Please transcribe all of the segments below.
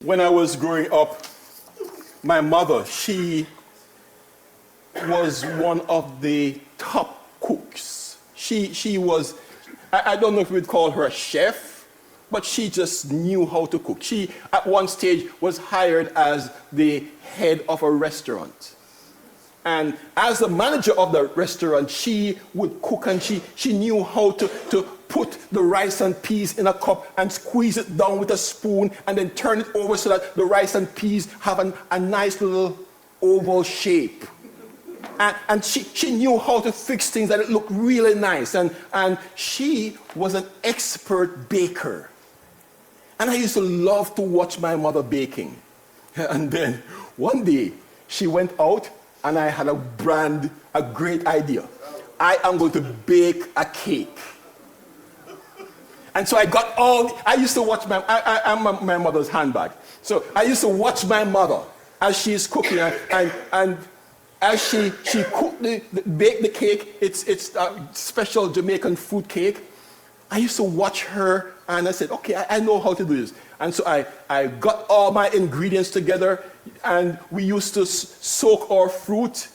When I was growing up, my mother, she was one of the top cooks. She was, I don't know if we'd call her a chef, but she just knew how to cook. She, at one stage, was hired as the head of a restaurant. And as the manager of the restaurant, she would cook, and she knew how to put the rice and peas in a cup and squeeze it down with a spoon and then turn it over so that the rice and peas have a nice little oval shape. And she knew how to fix things that it looked really nice. And she was an expert baker. And I used to love to watch my mother baking. And then one day she went out, and I had a great idea. I am going to bake a cake. And so I used to watch I'm my mother's handbag. So I used to watch my mother as she's cooking, and as she cooked baked the cake. It's a special Jamaican fruit cake. I used to watch her, and I said, okay, I know how to do this. And so I got all my ingredients together, and we used to soak our fruit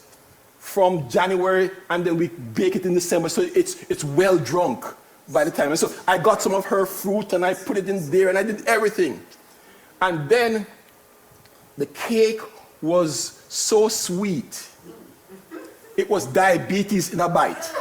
from January, and then we bake it in December, so it's well drunk by the time. And so I got some of her fruit, and I put it in there, and I did everything. And then the cake was so sweet. It was diabetes in a bite.